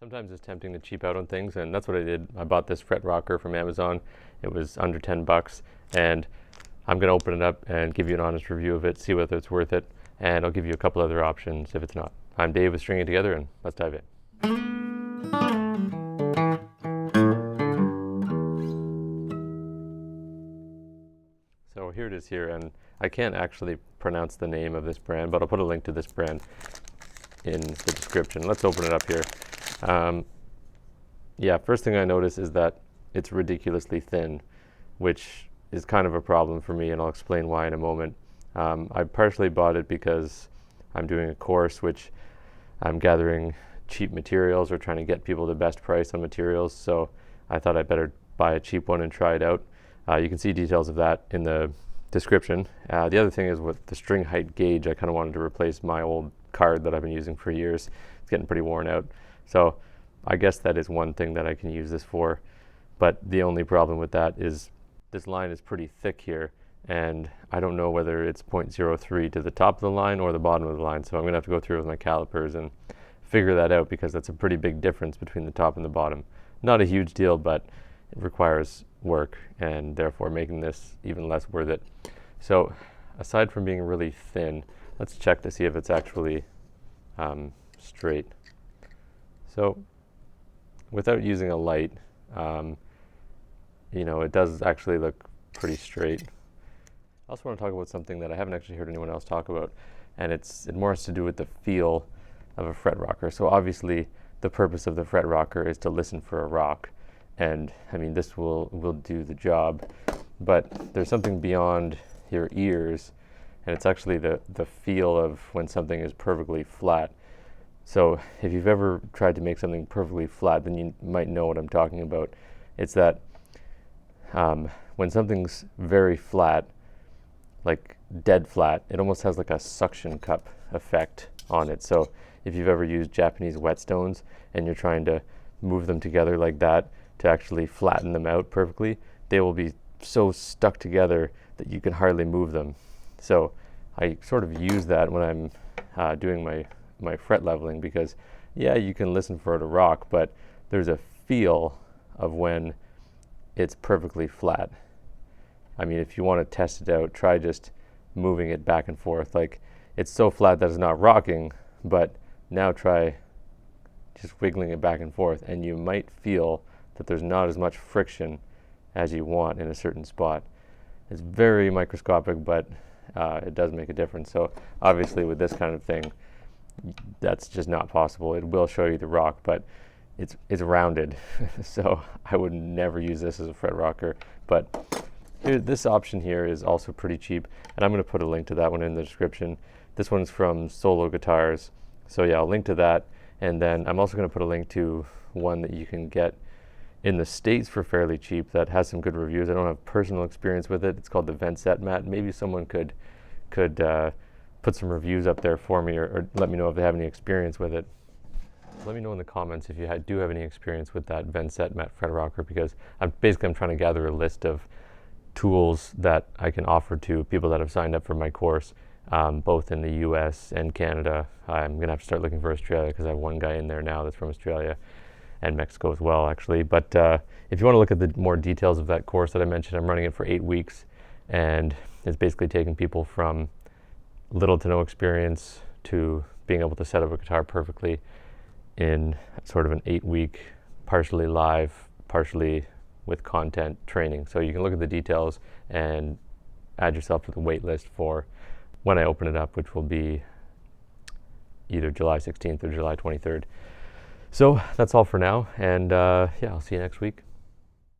Sometimes it's tempting to cheap out on things, and that's what I did. I bought this Fret Roker from Amazon. It was under 10 bucks, and I'm going to open it up and give you an honest review of it, see whether it's worth it, and I'll give you a couple other options if it's not. I'm Dave with Stringing It Together, and let's dive in. So here it is here, and I can't actually pronounce the name of this brand, but I'll put a link to this brand in the description. Let's open it up here. Yeah, first thing I notice is that it's ridiculously thin, which is kind of a problem for me, and I'll explain why in a moment. I partially bought it because I'm doing a course which I'm gathering cheap materials or trying to get people the best price on materials, so I thought I'd better buy a cheap one and try it out. You can see details of that in the description. The other thing is with the string height gauge, I kind of wanted to replace my old card that I've been using for years. It's getting pretty worn out. So I guess that is one thing that I can use this for. But the only problem with that is this line is pretty thick here, and I don't know whether it's 0.03 to the top of the line or the bottom of the line. So I'm going to have to go through with my calipers and figure that out, because that's a pretty big difference between the top and the bottom. Not a huge deal, but it requires work, and therefore making this even less worth it. So aside from being really thin, let's check to see if it's actually straight. So without using a light, it does actually look pretty straight. I also want to talk about something that I haven't actually heard anyone else talk about, and it more has to do with the feel of a fret rocker. So obviously the purpose of the fret rocker is to listen for a rock, and I mean this will do the job, but there's something beyond your ears, and it's actually the feel of when something is perfectly flat. So if you've ever tried to make something perfectly flat, then you might know what I'm talking about. It's that when something's very flat, like dead flat, it almost has like a suction cup effect on it. So if you've ever used Japanese whetstones and you're trying to move them together like that to actually flatten them out perfectly, they will be so stuck together that you can hardly move them. So I sort of use that when I'm doing my fret leveling, because yeah, you can listen for it to rock, but there's a feel of when it's perfectly flat. I mean, if you want to test it out, try just moving it back and forth. Like, it's so flat that it's not rocking, but now try just wiggling it back and forth, and you might feel that there's not as much friction as you want in a certain spot. It's very microscopic, but it does make a difference. So obviously with this kind of thing, that's just not possible. It will show you the rock, but it's rounded. So I would never use this as a fret rocker. But this option here is also pretty cheap, and I'm going to put a link to that one in the description. This one's from Solo Guitars. So yeah, I'll link to that. And then I'm also going to put a link to one that you can get in the States for fairly cheap that has some good reviews. I don't have personal experience with it. It's called the Vencetmat. Maybe someone could put some reviews up there for me, or let me know if they have any experience with it. Let me know in the comments if you do have any experience with that Vencetmat fret rocker, because I'm trying to gather a list of tools that I can offer to people that have signed up for my course, both in the US and Canada. I'm going to have to start looking for Australia, because I have one guy in there now that's from Australia, and Mexico as well, actually. But if you want to look at the more details of that course that I mentioned, I'm running it for 8 weeks, and it's basically taking people from little to no experience to being able to set up a guitar perfectly in sort of an 8-week, partially live, partially with content training. So you can look at the details and add yourself to the wait list for when I open it up, which will be either July 16th or July 23rd. So that's all for now, and yeah, I'll see you next week.